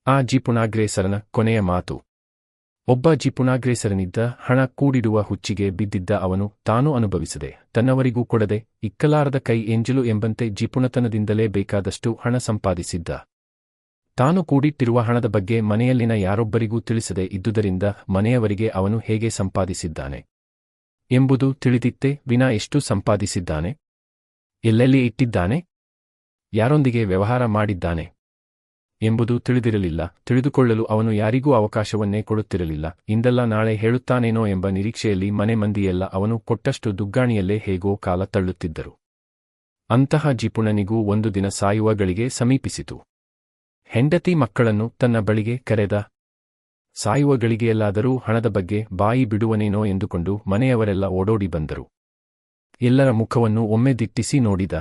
ಆ ಜಿಪುಣಾಗ್ರೇಸರನ ಕೊನೆಯ ಮಾತು. ಒಬ್ಬ ಜಿಪುಣಾಗ್ರೇಸರನಿದ್ದ. ಹಣ ಕೂಡಿಡುವ ಹುಚ್ಚಿಗೆ ಬಿದ್ದಿದ್ದ ಅವನು ತಾನು ಅನುಭವಿಸದೆ ತನ್ನವರಿಗೂ ಕೊಡದೆ ಇಕ್ಕಲಾರದ ಕೈ ಎಂಜಲು ಎಂಬಂತೆ ಜಿಪುಣತನದಿಂದಲೇ ಬೇಕಾದಷ್ಟು ಹಣ ಸಂಪಾದಿಸಿದ್ದ. ತಾನು ಕೂಡಿಟ್ಟಿರುವ ಹಣದ ಬಗ್ಗೆ ಮನೆಯಲ್ಲಿನ ಯಾರೊಬ್ಬರಿಗೂ ತಿಳಿಸದೆ ಇದ್ದುದರಿಂದ ಮನೆಯವರಿಗೆ ಅವನು ಹೇಗೆ ಸಂಪಾದಿಸಿದ್ದಾನೆ ಎಂಬುದು ತಿಳಿದಿತ್ತೇ ವಿನಾ ಎಷ್ಟು ಸಂಪಾದಿಸಿದ್ದಾನೆ, ಎಲ್ಲೆಲ್ಲಿ ಇಟ್ಟಿದ್ದಾನೆ, ಯಾರೊಂದಿಗೆ ವ್ಯವಹಾರ ಮಾಡಿದ್ದಾನೆ ಎಂಬುದು ತಿಳಿದಿರಲಿಲ್ಲ. ತಿಳಿದುಕೊಳ್ಳಲು ಅವನು ಯಾರಿಗೂ ಅವಕಾಶವನ್ನೇ ಕೊಡುತ್ತಿರಲಿಲ್ಲ. ಇಂದಲ್ಲ ನಾಳೆ ಹೇಳುತ್ತಾನೇನೋ ಎಂಬ ನಿರೀಕ್ಷೆಯಲ್ಲಿ ಮನೆ ಮಂದಿಯೆಲ್ಲ ಅವನು ಕೊಟ್ಟಷ್ಟು ದುಗ್ಗಾಣಿಯಲ್ಲೇ ಹೇಗೋ ಕಾಲ ತಳ್ಳುತ್ತಿದ್ದರು. ಅಂತಹ ಜಿಪುಣನಿಗೂ ಒಂದು ದಿನ ಸಾಯುವ ಗಳಿಗೆ ಸಮೀಪಿಸಿತು. ಹೆಂಡತಿ ಮಕ್ಕಳನ್ನು ತನ್ನ ಬಳಿಗೆ ಕರೆದ. ಸಾಯುವ ಗಳಿಗೆಯಲ್ಲಾದರೂ ಹಣದ ಬಗ್ಗೆ ಬಾಯಿ ಬಿಡುವನೇನೋ ಎಂದುಕೊಂಡು ಮನೆಯವರೆಲ್ಲ ಓಡೋಡಿ ಬಂದರು. ಎಲ್ಲರ ಮುಖವನ್ನು ಒಮ್ಮೆ ದಿಟ್ಟಿಸಿ ನೋಡಿದ.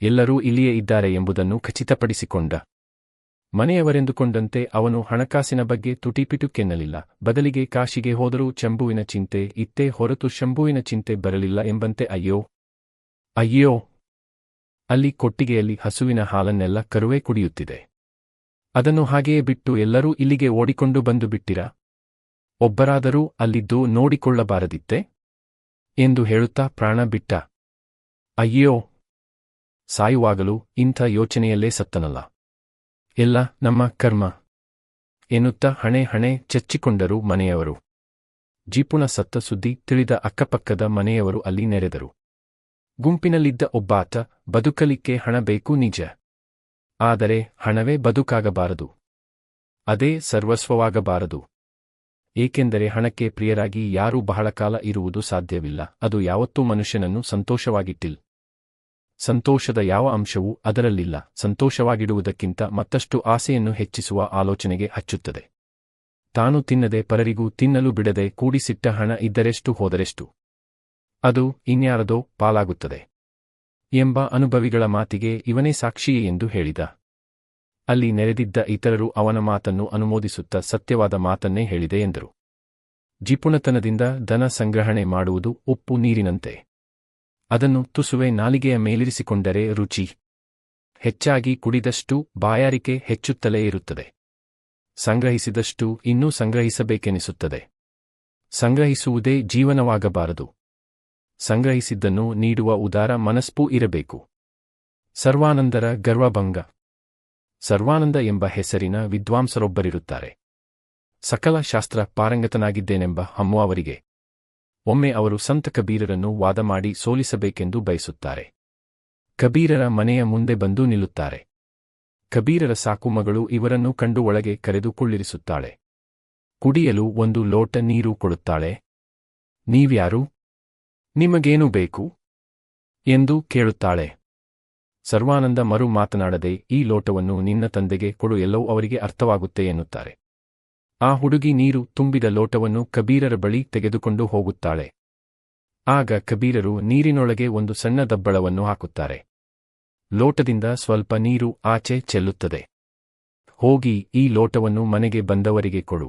ಎಲ್ಲರೂ ಇಲ್ಲಿಯೇ ಇದ್ದಾರೆ ಎಂಬುದನ್ನು ಖಚಿತಪಡಿಸಿಕೊಂಡ. ಮನೆಯವರೆಂದುಕೊಂಡಂತೆ ಅವನು ಹಣಕಾಸಿನ ಬಗ್ಗೆ ತುಟಿಪಿಟುಕೆನ್ನಲಿಲ್ಲ. ಬದಲಿಗೆ ಕಾಶಿಗೆ ಹೋದರೂ ಶಂಭುವಿನ ಚಿಂತೆ ಇತ್ತೇ ಹೊರತು ಶಂಭುವಿನ ಚಿಂತೆ ಬರಲಿಲ್ಲ ಎಂಬಂತೆ. ಅಯ್ಯೋ ಅಯ್ಯೋ, ಅಲ್ಲಿ ಕೊಟ್ಟಿಗೆಯಲ್ಲಿ ಹಸುವಿನ ಹಾಲನ್ನೆಲ್ಲ ಕರುವೆ ಕುಡಿಯುತ್ತಿದೆ. ಅದನ್ನು ಹಾಗೆಯೇ ಬಿಟ್ಟು ಎಲ್ಲರೂ ಇಲ್ಲಿಗೆ ಓಡಿಕೊಂಡು ಬಂದು ಬಿಟ್ಟಿರಾ? ಒಬ್ಬರಾದರೂ ಅಲ್ಲಿದ್ದು ನೋಡಿಕೊಳ್ಳಬಾರದಿತ್ತೆ ಎಂದು ಹೇಳುತ್ತಾ ಪ್ರಾಣ ಬಿಟ್ಟ. ಅಯ್ಯೋ, ಸಾಯುವಾಗಲೂ ಇಂಥ ಯೋಚನೆಯಲ್ಲೇ ಸತ್ತನಲ್ಲ, ಎಲ್ಲ ನಮ್ಮ ಕರ್ಮ ಎನ್ನುತ್ತಾ ಹಣೆ ಹಣೆ ಚಚ್ಚಿಕೊಂಡರು ಮನೆಯವರು. ಜಿಪುಣ ಸತ್ತ ಸುದ್ದಿ ತಿಳಿದ ಅಕ್ಕಪಕ್ಕದ ಮನೆಯವರು ಅಲ್ಲಿ ನೆರೆದರು. ಗುಂಪಿನಲ್ಲಿದ್ದ ಒಬ್ಬಾತ, ಬದುಕಲಿಕ್ಕೆ ಹಣ ಬೇಕು ನಿಜ, ಆದರೆ ಹಣವೇ ಬದುಕಾಗಬಾರದು, ಅದೇ ಸರ್ವಸ್ವವಾಗಬಾರದು. ಏಕೆಂದರೆ ಹಣಕ್ಕೆ ಪ್ರಿಯರಾಗಿ ಯಾರೂ ಬಹಳ ಕಾಲ ಇರುವುದು ಸಾಧ್ಯವಿಲ್ಲ. ಅದು ಯಾವತ್ತೂ ಮನುಷ್ಯನನ್ನು ಸಂತೋಷವಾಗಿಟ್ಟಿಲ್ಲ. ಸಂತೋಷದ ಯಾವ ಅಂಶವೂ ಅದರಲ್ಲಿಲ್ಲ. ಸಂತೋಷವಾಗಿಡುವುದಕ್ಕಿಂತ ಮತ್ತಷ್ಟು ಆಸೆಯನ್ನು ಹೆಚ್ಚಿಸುವ ಆಲೋಚನೆಗೆ ಹಚ್ಚುತ್ತದೆ. ತಾನು ತಿನ್ನದೆ ಪರರಿಗೂ ತಿನ್ನಲು ಬಿಡದೆ ಕೂಡಿಸಿಟ್ಟ ಹಣ ಇದ್ದರೆಷ್ಟು ಹೋದರೆಷ್ಟು, ಅದು ಇನ್ಯಾರದೋ ಪಾಲಾಗುತ್ತದೆ ಎಂಬ ಅನುಭವಿಗಳ ಮಾತಿಗೆ ಇವನೇ ಸಾಕ್ಷಿಯೇ ಎಂದು ಹೇಳಿದ. ಅಲ್ಲಿ ನೆರೆದಿದ್ದ ಇತರರು ಅವನ ಮಾತನ್ನು ಅನುಮೋದಿಸುತ್ತಾ ಸತ್ಯವಾದ ಮಾತನ್ನೇ ಹೇಳಿದೆ ಎಂದರು. ಜಿಪುಣತನದಿಂದ ಧನ ಸಂಗ್ರಹಣೆ ಮಾಡುವುದು ಉಪ್ಪು ನೀರಿನಂತೆ. ಅದನ್ನು ತುಸುವೆ ನಾಲಿಗೆಯ ಮೇಲಿರಿಸಿಕೊಂಡರೆ ರುಚಿ. ಹೆಚ್ಚಾಗಿ ಕುಡಿದಷ್ಟು ಬಾಯಾರಿಕೆ ಹೆಚ್ಚುತ್ತಲೇ ಇರುತ್ತದೆ. ಸಂಗ್ರಹಿಸಿದಷ್ಟು ಇನ್ನೂ ಸಂಗ್ರಹಿಸಬೇಕೆನಿಸುತ್ತದೆ. ಸಂಗ್ರಹಿಸುವುದೇ ಜೀವನವಾಗಬಾರದು. ಸಂಗ್ರಹಿಸಿದ್ದನ್ನು ನೀಡುವ ಉದಾರ ಮನಸ್ಪೂ ಇರಬೇಕು. ಸರ್ವಾನಂದರ ಗರ್ವಭಂಗ. ಸರ್ವಾನಂದ ಎಂಬ ಹೆಸರಿನ ವಿದ್ವಾಂಸರೊಬ್ಬರಿರುತ್ತಾರೆ. ಸಕಲ ಶಾಸ್ತ್ರ ಪಾರಂಗತನಾಗಿದ್ದೇನೆಂಬ ಹಮ್ಮು ಅವರಿಗೆ. ಒಮ್ಮೆ ಅವರು ಸಂತ ಕಬೀರರನ್ನು ವಾದ ಮಾಡಿ ಸೋಲಿಸಬೇಕೆಂದು ಬಯಸುತ್ತಾರೆ. ಕಬೀರರ ಮನೆಯ ಮುಂದೆ ಬಂದು ನಿಲ್ಲುತ್ತಾರೆ. ಕಬೀರರ ಸಾಕು ಮಗಳು ಇವರನ್ನು ಕಂಡು ಒಳಗೆ ಕರೆದು ಕುಳ್ಳಿರಿಸುತ್ತಾಳೆ. ಕುಡಿಯಲು ಒಂದು ಲೋಟ ನೀರು ಕೊಡುತ್ತಾಳೆ. ನೀವ್ಯಾರು? ನಿಮಗೇನು ಬೇಕು ಎಂದು ಕೇಳುತ್ತಾಳೆ. ಸರ್ವಾನಂದ ಮರು ಮಾತನಾಡದೆ ಈ ಲೋಟವನ್ನು ನಿನ್ನ ತಂದೆಗೆ ಕೊಡು, ಎಲ್ಲವೂ ಅವರಿಗೆ ಅರ್ಥವಾಗುತ್ತೆ ಎನ್ನುತ್ತಾರೆ. ಆ ಹುಡುಗಿ ನೀರು ತುಂಬಿದ ಲೋಟವನ್ನು ಕಬೀರರ ಬಳಿ ತೆಗೆದುಕೊಂಡು ಹೋಗುತ್ತಾಳೆ. ಆಗ ಕಬೀರರು ನೀರಿನೊಳಗೆ ಒಂದು ಸಣ್ಣ ದಬ್ಬಳವನ್ನು ಹಾಕುತ್ತಾರೆ. ಲೋಟದಿಂದ ಸ್ವಲ್ಪ ನೀರು ಆಚೆ ಚೆಲ್ಲುತ್ತದೆ. ಹೋಗಿ ಈ ಲೋಟವನ್ನು ಮನೆಗೆ ಬಂದವರಿಗೆ ಕೊಡು.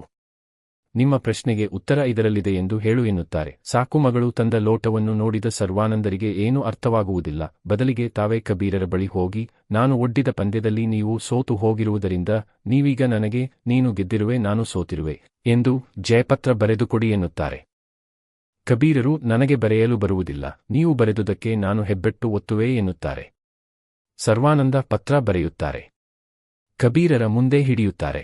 ನಿಮ್ಮ ಪ್ರಶ್ನೆಗೆ ಉತ್ತರ ಇದರಲ್ಲಿದೆ ಎಂದು ಹೇಳು ಎನ್ನುತ್ತಾರೆ. ಸಾಕು ಮಗಳು ತಂದ ಲೋಟವನ್ನು ನೋಡಿದ ಸರ್ವಾನಂದರಿಗೆ ಏನೂ ಅರ್ಥವಾಗುವುದಿಲ್ಲ. ಬದಲಿಗೆ ತಾವೇ ಕಬೀರರ ಬಳಿ ಹೋಗಿ, ನಾನು ಒಡ್ಡಿದ ಪಂದ್ಯದಲ್ಲಿ ನೀವು ಸೋತು ಹೋಗಿರುವುದರಿಂದ ನೀವೀಗ ನನಗೆ, ನೀನು ಗೆದ್ದಿರುವೆ ನಾನು ಸೋತಿರುವೆ ಎಂದು ಜಯಪತ್ರ ಬರೆದುಕೊಡಿ ಎನ್ನುತ್ತಾರೆ. ಕಬೀರರು, ನನಗೆ ಬರೆಯಲು ಬರುವುದಿಲ್ಲ, ನೀವು ಬರೆದುದಕ್ಕೆ ನಾನು ಹೆಬ್ಬೆಟ್ಟು ಒತ್ತುವೆ ಎನ್ನುತ್ತಾರೆ. ಸರ್ವಾನಂದ ಪತ್ರ ಬರೆಯುತ್ತಾರೆ. ಕಬೀರರ ಮುಂದೆ ಹಿಡಿಯುತ್ತಾರೆ.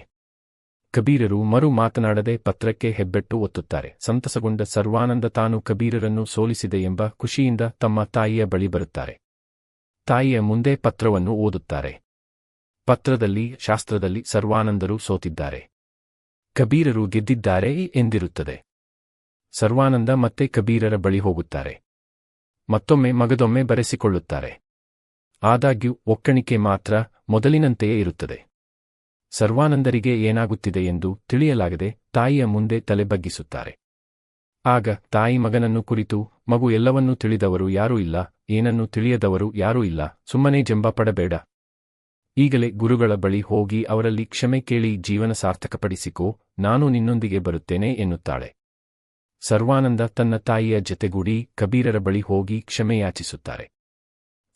ಕಬೀರರು ಮರು ಮಾತನಾಡದೆ ಪತ್ರಕ್ಕೆ ಹೆಬ್ಬೆಟ್ಟು ಒತ್ತುತ್ತಾರೆ. ಸಂತಸಗೊಂಡ ಸರ್ವಾನಂದ ತಾನು ಕಬೀರರನ್ನು ಸೋಲಿಸಿದೆ ಎಂಬ ಖುಷಿಯಿಂದ ತಮ್ಮ ತಾಯಿಯ ಬಳಿ ಬರುತ್ತಾರೆ. ತಾಯಿಯ ಮುಂದೆ ಪತ್ರವನ್ನು ಓದುತ್ತಾರೆ. ಪತ್ರದಲ್ಲಿ ಶಾಸ್ತ್ರದಲ್ಲಿ ಸರ್ವಾನಂದರು ಸೋತಿದ್ದಾರೆ, ಕಬೀರರು ಗೆದ್ದಿದ್ದಾರೆ ಎಂದಿರುತ್ತದೆ. ಸರ್ವಾನಂದ ಮತ್ತೆ ಕಬೀರರ ಬಳಿ ಹೋಗುತ್ತಾರೆ. ಮತ್ತೊಮ್ಮೆ ಮಗದೊಮ್ಮೆ ಬರೆಸಿಕೊಳ್ಳುತ್ತಾರೆ. ಆದಾಗ್ಯೂ ಒಕ್ಕಣಿಕೆ ಮಾತ್ರ ಮೊದಲಿನಂತೆಯೇ ಇರುತ್ತದೆ. ಸರ್ವಾನಂದರಿಗೆ ಏನಾಗುತ್ತಿದೆ ಎಂದು ತಿಳಿಯಲಾಗದೆ ತಾಯಿಯ ಮುಂದೆ ತಲೆ ಬಗ್ಗಿಸುತ್ತಾರೆ. ಆಗ ತಾಯಿ ಮಗನನ್ನು ಕುರಿತು, ಮಗು ಎಲ್ಲವನ್ನೂ ತಿಳಿದವರು ಯಾರೂ ಇಲ್ಲ, ಏನನ್ನೂ ತಿಳಿಯದವರು ಯಾರೂ ಇಲ್ಲ, ಸುಮ್ಮನೆ ಜಂಬ ಪಡಬೇಡ. ಈಗಲೇ ಗುರುಗಳ ಬಳಿ ಹೋಗಿ ಅವರಲ್ಲಿ ಕ್ಷಮೆ ಕೇಳಿ ಜೀವನ ಸಾರ್ಥಕಪಡಿಸಿಕೋ, ನಾನು ನಿನ್ನೊಂದಿಗೆ ಬರುತ್ತೇನೆ ಎನ್ನುತ್ತಾಳೆ. ಸರ್ವಾನಂದ ತನ್ನ ತಾಯಿಯ ಜತೆಗೂಡಿ ಕಬೀರರ ಬಳಿ ಹೋಗಿ ಕ್ಷಮೆಯಾಚಿಸುತ್ತಾರೆ.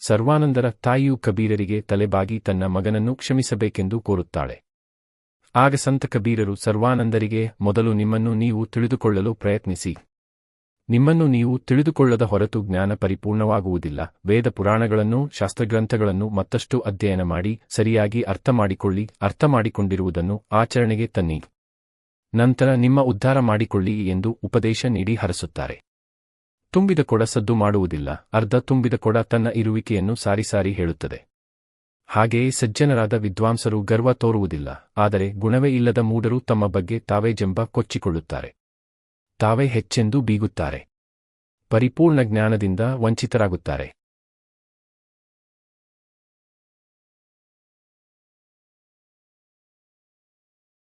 ಸರ್ವಾನಂದರ ತಾಯಿಯು ಕಬೀರರಿಗೆ ತಲೆಬಾಗಿ ತನ್ನ ಮಗನನ್ನು ಕ್ಷಮಿಸಬೇಕೆಂದು ಕೋರುತ್ತಾಳೆ. ಆಗ ಸಂತ ಕಬೀರರು ಸರ್ವಾನಂದರಿಗೆ, ಮೊದಲು ನಿಮ್ಮನ್ನು ನೀವು ತಿಳಿದುಕೊಳ್ಳಲು ಪ್ರಯತ್ನಿಸಿ. ನಿಮ್ಮನ್ನು ನೀವು ತಿಳಿದುಕೊಳ್ಳದ ಹೊರತು ಜ್ಞಾನ ಪರಿಪೂರ್ಣವಾಗುವುದಿಲ್ಲ. ವೇದ ಪುರಾಣಗಳನ್ನು, ಶಾಸ್ತ್ರಗ್ರಂಥಗಳನ್ನು ಮತ್ತಷ್ಟು ಅಧ್ಯಯನ ಮಾಡಿ, ಸರಿಯಾಗಿ ಅರ್ಥಮಾಡಿಕೊಳ್ಳಿ. ಅರ್ಥಮಾಡಿಕೊಂಡಿರುವುದನ್ನು ಆಚರಣೆಗೆ ತನ್ನಿ. ನಂತರ ನಿಮ್ಮ ಉದ್ಧಾರ ಮಾಡಿಕೊಳ್ಳಿ ಎಂದು ಉಪದೇಶ ನೀಡಿ ಹರಸುತ್ತಾರೆ. ತುಂಬಿದ ಕೊಡ ಸದ್ದು ಮಾಡುವುದಿಲ್ಲ. ಅರ್ಧ ತುಂಬಿದ ಕೊಡ ತನ್ನ ಇರುವಿಕೆಯನ್ನು ಸಾರಿ ಸಾರಿ ಹೇಳುತ್ತದೆ. ಹಾಗೆಯೇ ಸಜ್ಜನರಾದ ವಿದ್ವಾಂಸರು ಗರ್ವ ತೋರುವುದಿಲ್ಲ. ಆದರೆ ಗುಣವೇ ಇಲ್ಲದ ಮೂಢರು ತಮ್ಮ ಬಗ್ಗೆ ತಾವೇ ಜಂಬ ಕೊಚ್ಚಿಕೊಳ್ಳುತ್ತಾರೆ. ತಾವೇ ಹೆಚ್ಚೆಂದು ಬೀಗುತ್ತಾರೆ. ಪರಿಪೂರ್ಣ ಜ್ಞಾನದಿಂದ ವಂಚಿತರಾಗುತ್ತಾರೆ.